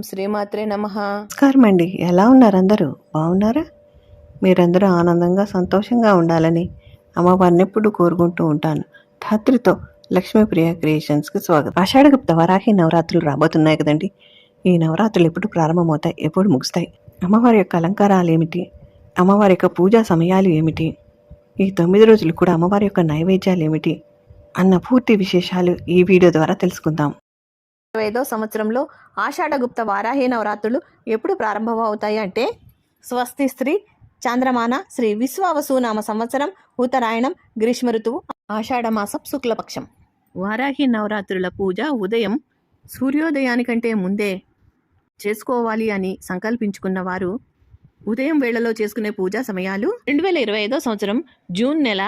శ్రీమాత్రే నమః. నమస్కారం అండి. ఎలా ఉన్నారు అందరూ? బాగున్నారా? మీరందరూ ఆనందంగా సంతోషంగా ఉండాలని అమ్మవారిని ఎప్పుడు కోరుకుంటూ ఉంటాను. ధాత్రితో లక్ష్మీప్రియ క్రియేషన్స్కి స్వాగతం. ఆషాఢగుప్త వరాహి నవరాత్రులు రాబోతున్నాయి కదండి. ఈ నవరాత్రులు ఎప్పుడు ప్రారంభమవుతాయి, ఎప్పుడు ముగుస్తాయి, అమ్మవారి యొక్క అలంకారాలు ఏమిటి, అమ్మవారి యొక్క పూజా సమయాలు ఏమిటి, ఈ 9 రోజులు కూడా అమ్మవారి యొక్క నైవేద్యాలు ఏమిటి అన్న పూర్తి విశేషాలు ఈ వీడియో ద్వారా తెలుసుకుందాం. 25వ సంవత్సరంలో ఆషాఢగుప్త వారాహి నవరాత్రులు ఎప్పుడు ప్రారంభం అవుతాయి అంటే స్వస్తి శ్రీ చాంద్రమాన శ్రీ విశ్వావసునామ సంవత్సరం ఉత్తరాయణం గ్రీష్మ ఋతువు ఆషాఢమాసం శుక్లపక్షం. వారాహి నవరాత్రుల పూజ ఉదయం సూర్యోదయానికంటే ముందే చేసుకోవాలి అని సంకల్పించుకున్న వారు ఉదయం వేళలో చేసుకునే పూజా సమయాలు 2025వ సంవత్సరం జూన్ నెల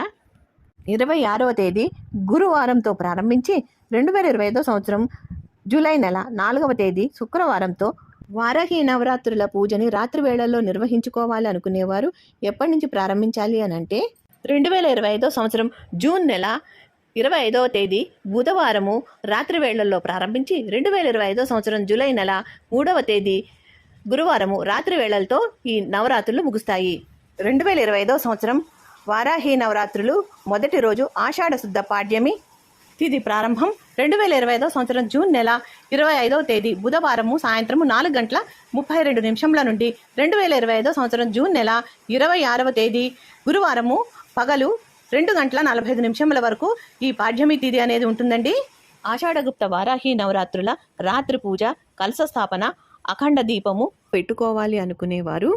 26వ తేదీ గురువారంతో ప్రారంభించి 2025వ సంవత్సరం జూలై నెల 4వ తేదీ శుక్రవారంతో వారాహి నవరాత్రుల పూజని రాత్రి వేళల్లో నిర్వహించుకోవాలి అనుకునేవారు ఎప్పటి నుంచి ప్రారంభించాలి అని అంటే 2025వ సంవత్సరం జూన్ నెల 25వ తేదీ బుధవారము రాత్రి వేళల్లో ప్రారంభించి 2025వ సంవత్సరం జూలై నెల 3వ తేదీ గురువారము రాత్రి వేళలతో ఈ నవరాత్రులు ముగుస్తాయి. 2025వ సంవత్సరం వారాహి నవరాత్రులు మొదటి రోజు ఆషాఢ శుద్ధ పాడ్యమి తిథి ప్రారంభం 2025వ సంవత్సరం జూన్ నెల 25వ తేదీ బుధవారము సాయంత్రము 4:32 నుండి 2025వ సంవత్సరం జూన్ నెల 26వ తేదీ గురువారము పగలు 2:45 వరకు ఈ పాడ్యమి తిథి అనేది ఉంటుందండి. ఆషాఢగుప్త వారాహి నవరాత్రుల రాత్రి పూజ, కలశ స్థాపన, అఖండ దీపము పెట్టుకోవాలి అనుకునేవారు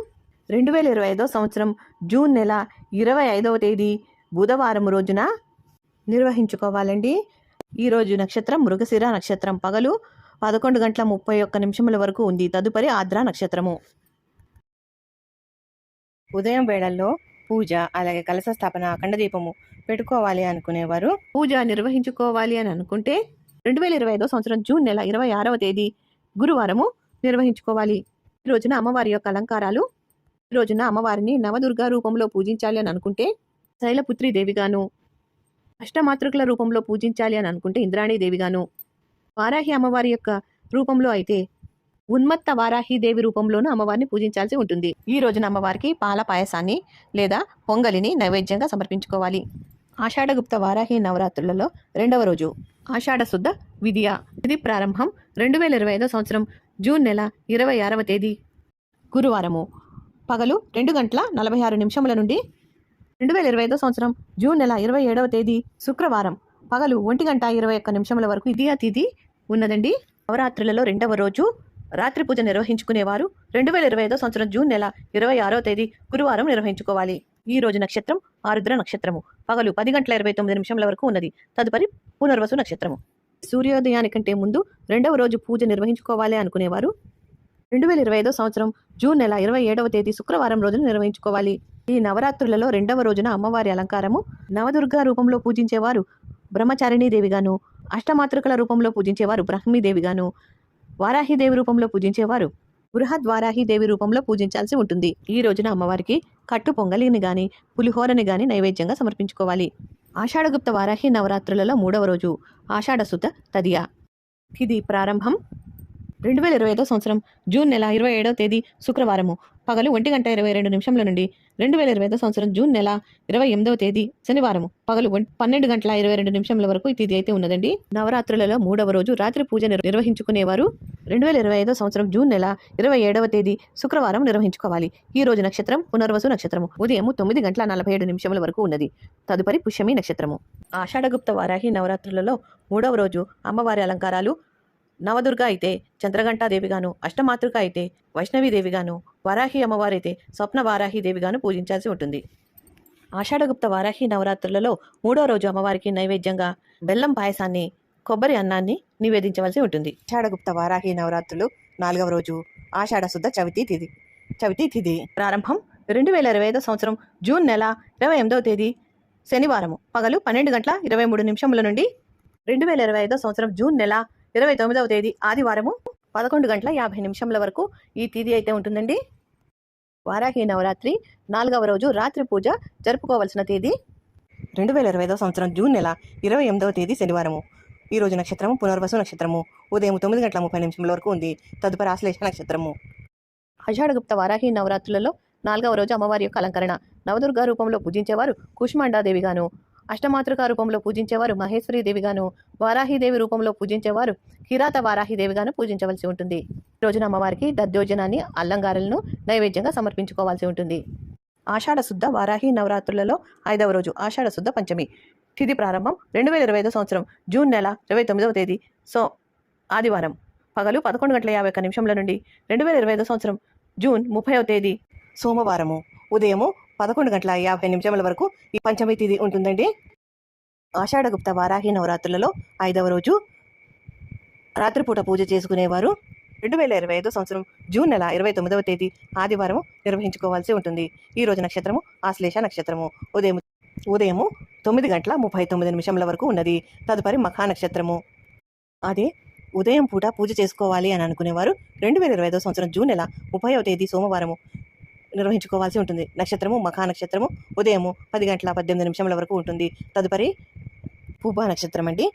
2025వ సంవత్సరం జూన్ నెల 25వ తేదీ బుధవారం రోజున నిర్వహించుకోవాలండి. ఈరోజు నక్షత్రం మృగశిర నక్షత్రం పగలు 11:31 వరకు ఉంది. తదుపరి ఆర్ద్ర నక్షత్రము. ఉదయం వేళల్లో పూజ, అలాగే కలశ స్థాపన, అఖండ దీపము పెట్టుకోవాలి అనుకునేవారు పూజ నిర్వహించుకోవాలి అని అనుకుంటే 2025వ సంవత్సరం జూన్ నెల 26వ తేదీ గురువారము నిర్వహించుకోవాలి. ఈ రోజున అమ్మవారి యొక్క అలంకారాలు, ఈ రోజున అమ్మవారిని నవదుర్గా రూపంలో పూజించాలి అని అనుకుంటే శైలపుత్రి దేవిగాను, అష్టమాతృకుల రూపంలో పూజించాలి అని అనుకుంటే ఇంద్రాణీ దేవిగాను, వారాహి అమ్మవారి యొక్క రూపంలో అయితే ఉన్మత్త వారాహి దేవి రూపంలోనూ అమ్మవారిని పూజించాల్సి ఉంటుంది. ఈ రోజున అమ్మవారికి పాల పాయసాన్ని లేదా పొంగలిని నైవేద్యంగా సమర్పించుకోవాలి. ఆషాఢగుప్త వారాహి నవరాత్రులలో 2వ రోజు ఆషాఢ శుద్ధ విద్య ఇది ప్రారంభం 2025వ సంవత్సరం జూన్ నెల 26వ తేదీ గురువారము పగలు 2:46 నుండి 2025వ సంవత్సరం జూన్ నెల 27వ తేదీ శుక్రవారం పగలు 1:21 వరకు విద్యా తిథి ఉన్నదండి. నవరాత్రులలో 2వ రోజు రాత్రి పూజ నిర్వహించుకునేవారు 2025వ సంవత్సరం జూన్ నెల 26వ తేదీ గురువారం నిర్వహించుకోవాలి. ఈ రోజు నక్షత్రం ఆరుద్ర నక్షత్రము పగలు 10:29 వరకు ఉన్నది. తదుపరి పునర్వసు నక్షత్రము. సూర్యోదయానికంటే ముందు 2వ రోజు పూజ నిర్వహించుకోవాలి అనుకునేవారు 2025వ సంవత్సరం జూన్ నెల 27వ తేదీ శుక్రవారం రోజున నిర్వహించుకోవాలి. ఈ నవరాత్రులలో 2వ రోజున అమ్మవారి అలంకారము నవదుర్గా రూపంలో పూజించేవారు బ్రహ్మచారిణీ దేవిగాను, అష్టమాతృకల రూపంలో పూజించేవారు బ్రహ్మీదేవిగాను, వారాహిదేవి రూపంలో పూజించేవారు బృహద్వారాహిదేవి రూపంలో పూజించాల్సి ఉంటుంది. ఈ రోజున అమ్మవారికి కట్టు పొంగలిని గాని పులిహోరని గాని నైవేద్యంగా సమర్పించుకోవాలి. ఆషాఢగుప్త వారాహి నవరాత్రులలో 3వ రోజు ఆషాఢ శుద్ధ తదియ ఇది ప్రారంభం 2025వ సంవత్సరం జూన్ నెల 27వ తేదీ శుక్రవారము పగలు 1:22 నుండి 2025వ సంవత్సరం జూన్ నెల 28వ తేదీ శనివారము పగలు 12:22 వరకు ఈ తిథి అయితే ఉన్నదండి. నవరాత్రులలో 3వ రోజు రాత్రి పూజ నిర్వహించుకునేవారు 2025వ సంవత్సరం జూన్ నెల 27వ తేదీ శుక్రవారం నిర్వహించుకోవాలి. ఈ రోజు నక్షత్రం పునర్వసు నక్షత్రము ఉదయం 9:47 వరకు ఉన్నది. తదుపరి పుష్యమి నక్షత్రము. ఆషాఢగుప్త వారాహి నవరాత్రులలో 3వ రోజు అమ్మవారి అలంకారాలు నవదుర్గ అయితే చంద్రఘంటాదేవిగాను, అష్టమాతృక అయితే వైష్ణవీదేవిగాను, వారాహి అమ్మవారైతే స్వప్న వారాహిదేవిగాను పూజించాల్సి ఉంటుంది. ఆషాఢగుప్త వారాహి నవరాత్రులలో 3వ రోజు అమ్మవారికి నైవేద్యంగా బెల్లం పాయసాన్ని, కొబ్బరి అన్నాన్ని నివేదించవలసి ఉంటుంది. ఆషాఢగుప్త వారాహి నవరాత్రులు 4వ రోజు ఆషాఢ శుద్ధ చవితి తిథి ప్రారంభం 2025వ సంవత్సరం జూన్ నెల 28వ తేదీ శనివారము పగలు 12:23 నుండి 2025వ సంవత్సరం జూన్ నెల 29వ తేదీ ఆదివారము 11:50 వరకు ఈ తిథి అయితే ఉంటుందండి. వారాహి నవరాత్రి 4వ రోజు రాత్రి పూజ జరుపుకోవాల్సిన తేదీ 2025వ సంవత్సరం జూన్ నెల 28వ తేదీ శనివారము ఈ రోజు నక్షత్రము పునర్వసు నక్షత్రము. ఉదయం 9:30 వరకు ఉంది. తదుపరి ఆశ్లేష నక్షత్రము. ఆషాఢగుప్త వారాహి నవరాత్రులలో 4వ రోజు అమ్మవారి యొక్క అలంకరణ. నవదుర్గా రూపంలో పూజించేవారు కుష్మాండాదేవిగాను, అష్టమాతృకా రూపంలో పూజించేవారు మహేశ్వరీదేవిగాను, వారాహిదేవి రూపంలో పూజించేవారు కిరాత వారాహిదేవిగాను పూజించవలసి ఉంటుంది. ఈ రోజున అమ్మవారికి దద్దోజనాన్ని, అల్లంగారలను నైవేద్యంగా సమర్పించుకోవాల్సి ఉంటుంది. ఆషాఢ శుద్ధ వారాహి నవరాత్రులలో 5వ రోజు ఆషాఢ శుద్ధ పంచమి. తిథి ప్రారంభం 2025 సంవత్సరం జూన్ నెల 29వ తేదీ ఆదివారం. పగలు 11:51 నుండి 2025 సంవత్సరం జూన్ 30వ తేదీ సోమవారము ఉదయము 11:50 వరకు ఈ పంచమి తిథి ఉంటుందండి. ఆషాఢగుప్త వారాహి నవరాత్రులలో 5వ రోజు రాత్రిపూట పూజ చేసుకునేవారు 2025 సంవత్సరం జూన్ నెల 29వ తేదీ ఆదివారం నిర్వహించుకోవాల్సి ఉంటుంది. ఈ రోజు నక్షత్రము ఆశ్లేష నక్షత్రము. ఉదయము 9:39 వరకు ఉన్నది. తదుపరి మఖా నక్షత్రము. అదే ఉదయం పూట పూజ చేసుకోవాలి అని అనుకునేవారు 2025 సంవత్సరం జూన్ నెల 30వ తేదీ సోమవారము నిర్వహించుకోవాల్సి ఉంటుంది. నక్షత్రము మఖా నక్షత్రము. ఉదయము 10:18 వరకు ఉంటుంది. తదుపరి పూబా నక్షత్రం అండి.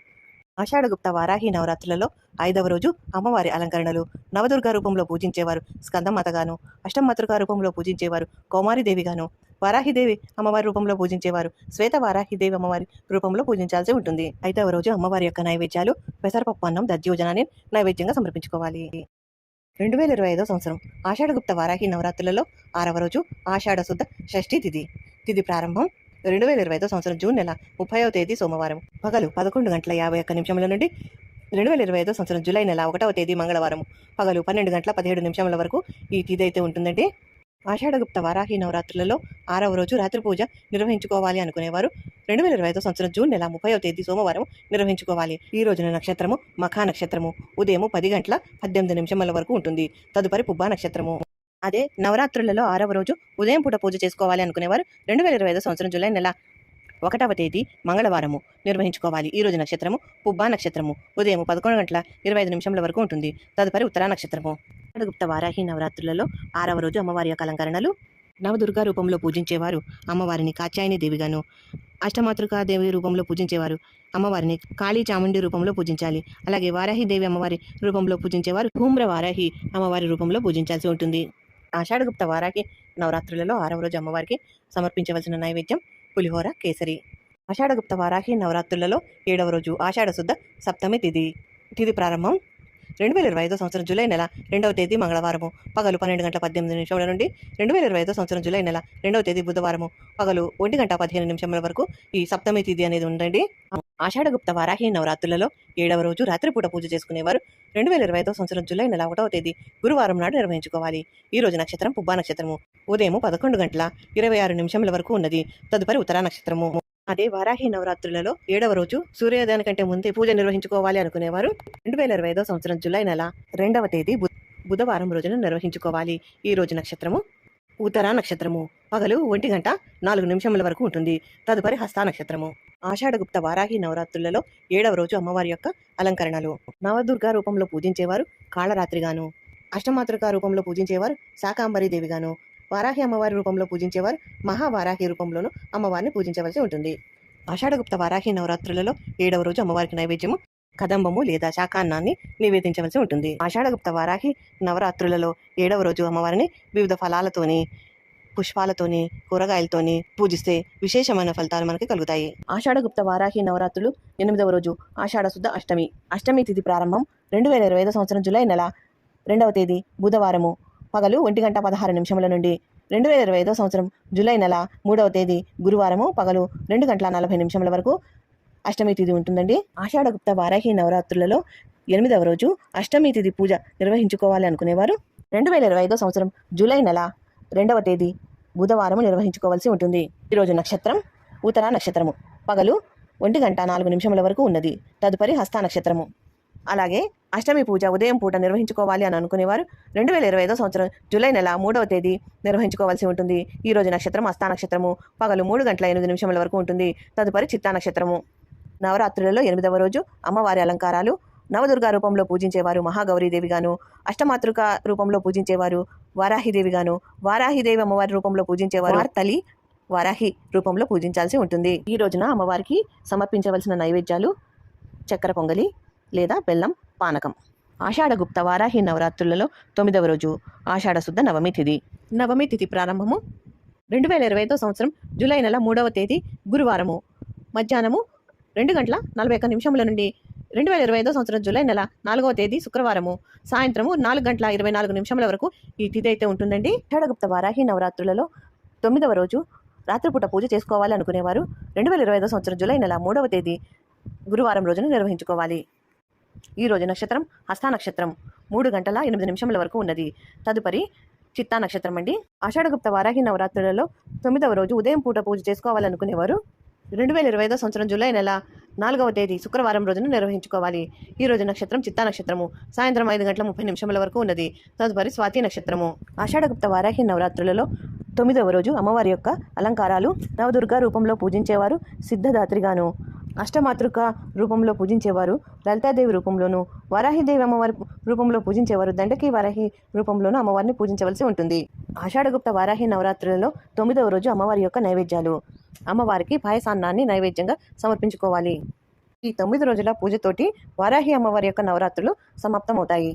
ఆషాఢగుప్త వారాహి నవరాత్రులలో 5వ రోజు అమ్మవారి అలంకరణలు. నవదుర్గా రూపంలో పూజించేవారు స్కందమాతగాను, అష్టమాతృకా రూపంలో పూజించేవారు కౌమారిదేవిగాను, వారాహిదేవి అమ్మవారి రూపంలో పూజించేవారు శ్వేత వారాహిదేవి అమ్మవారి రూపంలో పూజించాల్సి ఉంటుంది. 5వ రోజు అమ్మవారి యొక్క నైవేద్యాలు పెసరపప్పు అన్నం దధ్యోజనాన్ని నైవేద్యంగా సమర్పించుకోవాలి. 2025 సంవత్సరం ఆషాఢగుప్త వారాహి నవరాత్రులలో 6వ రోజు ఆషాఢ శుద్ధ షష్ఠి తిథి. తిథి ప్రారంభం 2025 సంవత్సరం జూన్ నెల 30వ తేదీ సోమవారం. పగలు 11:51 నుండి 2025 సంవత్సరం జూలై నెల 1వ తేదీ మంగళవారం. పగలు 12:17 వరకు ఈ తిథి అయితే ఉంటుందండి. ఆషాఢగుప్త వారాహి నవరాత్రులలో 6వ రోజు రాత్రి పూజ నిర్వహించుకోవాలి అనుకునేవారు 2025 సంవత్సరం జూన్ నెల 30వ తేదీ సోమవారం నిర్వహించుకోవాలి. ఈ రోజున నక్షత్రము మఖా నక్షత్రము. ఉదయం 10:18 వరకు ఉంటుంది. తదుపరి పుబ్బా నక్షత్రము. అదే నవరాత్రులలో 6వ రోజు ఉదయం పూట పూజ చేసుకోవాలి అనుకునేవారు 2025 సంవత్సరం జూలై నెల 1వ తేదీ మంగళవారము నిర్వహించుకోవాలి. ఈ రోజు నక్షత్రము పుబ్బా నక్షత్రము. ఉదయం 11:25 వరకు ఉంటుంది. తదుపరి ఉత్తరా నక్షత్రము. ఆషాఢగుప్త వారాహి నవరాత్రులలో 6వ రోజు అమ్మవారి యొక్క అలంకరణలు. నవదుర్గా రూపంలో పూజించేవారు అమ్మవారిని కాత్యాయని దేవిగాను, అష్టమాతృకా దేవి రూపంలో పూజించేవారు అమ్మవారిని కాళీ చాముండి రూపంలో పూజించాలి. అలాగే వారాహిదేవి అమ్మవారి రూపంలో పూజించేవారు ధూమ్ర వారాహి అమ్మవారి రూపంలో పూజించాల్సి ఉంటుంది. ఆషాఢగుప్త వారాహి నవరాత్రులలో 6వ రోజు అమ్మవారికి సమర్పించవలసిన నైవేద్యం పులిహోర కేసరి. ఆషాఢగుప్త వారాహి నవరాత్రులలో 7వ రోజు ఆషాఢ శుద్ధ సప్తమి తిథి. తిథి ప్రారంభం 2025 సంవత్సరం జూలై నెల 2వ తేదీ మంగళవారము. పగలు 12:18 నుండి 2025 సంవత్సరం జూలై నెల 2వ తేదీ బుధవారము. పగలు 1:15 వరకు ఈ సప్తమి తిథి అనేది ఉందండి. ఆషాఢగుప్త వారాహి నవరాత్రులలో 7వ రోజు రాత్రిపూట పూజ చేసుకునేవారు 2025 సంవత్సరం జూలై నెల 1వ తేదీ గురువారం నాడు నిర్వహించుకోవాలి. ఈ రోజు నక్షత్రం పుబ్బా నక్షత్రము. ఉదయం 11:26 వరకు ఉన్నది. తదుపరి ఉత్తరా నక్షత్రము. అదే వారాహి నవరాత్రులలో 7వ రోజు సూర్యోదయం కంటే ముందే పూజ నిర్వహించుకోవాలి అనుకునేవారు 2025 సంవత్సరం జూలై నెల 2వ తేదీ బుధవారం రోజున నిర్వహించుకోవాలి. ఈ రోజు నక్షత్రము ఉత్తరా నక్షత్రము. పగలు 1:04 వరకు ఉంటుంది. తదుపరి హస్తా నక్షత్రము. ఆషాఢగుప్త వారాహి నవరాత్రులలో 7వ రోజు అమ్మవారి యొక్క అలంకరణలు. నవదుర్గా రూపంలో పూజించేవారు కాళరాత్రిగాను, అష్టమాతృకా రూపంలో పూజించేవారు శాకాంబరి దేవిగాను, వారాహి అమ్మవారి రూపంలో పూజించేవారు మహావారాహి రూపంలోనూ అమ్మవారిని పూజించవలసి ఉంటుంది. ఆషాఢగుప్త వారాహి నవరాత్రులలో 7వ రోజు అమ్మవారికి నైవేద్యము కదంబము లేదా శాకాన్నాన్ని నివేదించవలసి ఉంటుంది. ఆషాఢగుప్త వారాహి నవరాత్రులలో 7వ రోజు అమ్మవారిని వివిధ ఫలాలతోని, పుష్పాలతోని, కూరగాయలతోని పూజిస్తే విశేషమైన ఫలితాలు మనకి కలుగుతాయి. ఆషాఢగుప్త వారాహి నవరాత్రులు 8వ రోజు ఆషాఢ శుద్ధ అష్టమి. అష్టమి తిథి ప్రారంభం 2025 సంవత్సరం జూలై నెల 2వ తేదీ బుధవారము. పగలు 1:16 నుండి 2025 సంవత్సరం జూలై నెల 3వ తేదీ గురువారము. పగలు 2:40 వరకు అష్టమి తిథి ఉంటుందండి. ఆషాఢగుప్త వారాహి నవరాత్రులలో 8వ రోజు అష్టమి తిథి పూజ నిర్వహించుకోవాలి అనుకునేవారు 2025 సంవత్సరం జూలై నెల 2వ తేదీ బుధవారం నిర్వహించుకోవాల్సి ఉంటుంది. ఈరోజు నక్షత్రం ఉత్తరా నక్షత్రము. పగలు 1:04 వరకు ఉన్నది. తదుపరి హస్తా నక్షత్రము. అలాగే అష్టమి పూజ ఉదయం పూట నిర్వహించుకోవాలి అని అనుకునేవారు 2025 సంవత్సరం జూలై నెల 3వ తేదీ నిర్వహించుకోవాల్సి ఉంటుంది. ఈ రోజు నక్షత్రం హస్తా నక్షత్రము. పగలు 3:08 వరకు ఉంటుంది. తదుపరి చిత్తా నక్షత్రము. నవరాత్రులలో 8వ రోజు అమ్మవారి అలంకారాలు. నవదుర్గా రూపంలో పూజించేవారు మహాగౌరీదేవిగాను, అష్టమాతృక రూపంలో పూజించేవారు వారాహిదేవిగాను, వారాహిదేవి అమ్మవారి రూపంలో పూజించేవారు తల్లి వారాహి రూపంలో పూజించాల్సి ఉంటుంది. ఈ రోజున అమ్మవారికి సమర్పించవలసిన నైవేద్యాలు చక్కెర పొంగలి లేదా బెల్లం పానకం. ఆషాఢగుప్త వారాహి నవరాత్రులలో 9వ రోజు ఆషాఢ శుద్ధ నవమి తిథి. నవమి తిథి ప్రారంభము 2025 సంవత్సరం జూలై నెల 3వ తేదీ గురువారము మధ్యాహ్నము 2:41 నుండి 2025 సంవత్సరం జూలై నెల 4వ తేదీ శుక్రవారము సాయంత్రము 4:24 వరకు ఈ తిథి అయితే ఉంటుందండి. ఆషాఢగుప్త వారాహి నవరాత్రులలో 9వ రోజు రాత్రిపూట పూజ చేసుకోవాలి అనుకునేవారు 2025 సంవత్సరం జూలై నెల 3వ తేదీ గురువారం రోజున నిర్వహించుకోవాలి. ఈ రోజు నక్షత్రం హస్త నక్షత్రం 3:08 వరకు ఉన్నది. తదుపరి చిత్తా నక్షత్రం అండి. ఆషాఢగుప్త వారాహి నవరాత్రులలో 9వ రోజు ఉదయం పూట పూజ చేసుకోవాలనుకునేవారు 2025 సంవత్సరం జూలై నెల 4వ తేదీ శుక్రవారం రోజున నిర్వహించుకోవాలి. ఈ రోజు నక్షత్రం చిత్తా నక్షత్రము సాయంత్రం 5:30 వరకు ఉన్నది. తదుపరి స్వాతి నక్షత్రము. ఆషాఢగుప్త వారాహి నవరాత్రులలో 9వ రోజు అమ్మవారి యొక్క అలంకారాలు నవదుర్గా రూపంలో పూజించేవారు సిద్ధదాత్రిగాను, అష్టమాతృక రూపంలో పూజించేవారు లలితాదేవి రూపంలోను, వారాహిదేవి అమ్మవారి రూపంలో పూజించేవారు దండకి వారాహి రూపంలోనూ అమ్మవారిని పూజించవలసి ఉంటుంది. ఆషాఢగుప్త వారాహి నవరాత్రులలో 9వ రోజు అమ్మవారి యొక్క నైవేద్యాలు. అమ్మవారికి పాయసాన్నాన్ని నైవేద్యంగా సమర్పించుకోవాలి. ఈ 9 రోజుల పూజతోటి వారాహి అమ్మవారి యొక్క నవరాత్రులు సమాప్తమవుతాయి.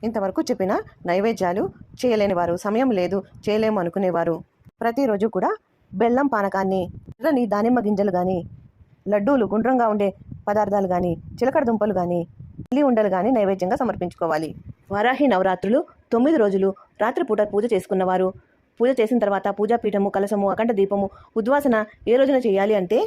ఇంతవరకు చెప్పిన నైవేద్యాలు చేయలేని వారు, సమయం లేదు చేయలేము అనుకునేవారు ప్రతిరోజు కూడా బెల్లం పానకాన్ని, ఎర్రని దానిమ్మ గింజలు కానీ, లడ్డూలు గుండ్రంగా ఉండే పదార్థాలు కానీ, చిలకడ దుంపలు కానీ, ఇల్లి ఉండలు కానీ నైవేద్యంగా సమర్పించుకోవాలి. వారాహి నవరాత్రులు 9 రోజులు రాత్రిపూట పూజ చేసుకున్నవారు పూజ చేసిన తర్వాత పూజాపీఠము, కలశము, అఖండ దీపము, ఉద్వాసన ఏ రోజున చేయాలి అంటే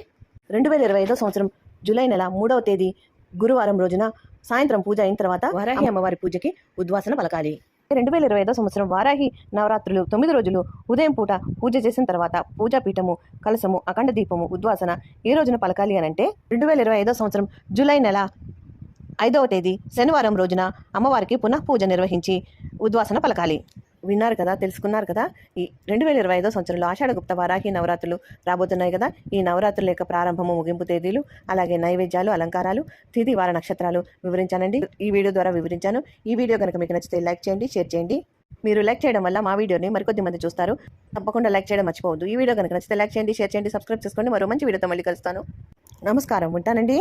2025 సంవత్సరం జూలై నెల 3వ తేదీ గురువారం రోజున సాయంత్రం పూజ అయిన తర్వాత వారాహి అమ్మవారి పూజకి ఉద్వాసన పలకాలి. 2025 సంవత్సరం వారాహి నవరాత్రులు 9 రోజులు ఉదయం పూట పూజ చేసిన తర్వాత పూజాపీఠము, కలశము, అఖండ దీపము, ఉద్వాసన ఏ రోజున పలకాలి అనంటే 2025 సంవత్సరం జూలై నెల 5వ తేదీ శనివారం రోజున అమ్మవారికి పునః పూజ నిర్వహించి ఉద్వాసన పలకాలి. విన్నారు కదా, తెలుసుకున్నారు కదా. ఈ 2025 సంవత్సరంలో ఆషాఢగుప్త వారాహి నవరాత్రులు రాబోతున్నాయి కదా. ఈ నవరాత్రుల యొక్క ప్రారంభము, ముగింపు తేదీలు, అలాగే నైవేద్యాలు, అలంకారాలు, తిథి, వార, నక్షత్రాలు వివరించానండి. ఈ వీడియో ద్వారా వివరించాను. ఈ వీడియో కనుక మీకు నచ్చితే లైక్ చేయండి, షేర్ చేయండి. మీరు లైక్ చేయడం వల్ల మా వీడియోని మరికొద్ది మంది చూస్తారు. తప్పకుండా లైక్ చేయడం మర్చిపోవద్దు. ఈ వీడియో కనుక నచ్చితే లైక్ చేయండి, షేర్ చేయండి, సబ్స్క్రైబ్ చేసుకోండి. మరో మంచి వీడియోతో మళ్ళీ కలుస్తాను. నమస్కారం, ఉంటానండి.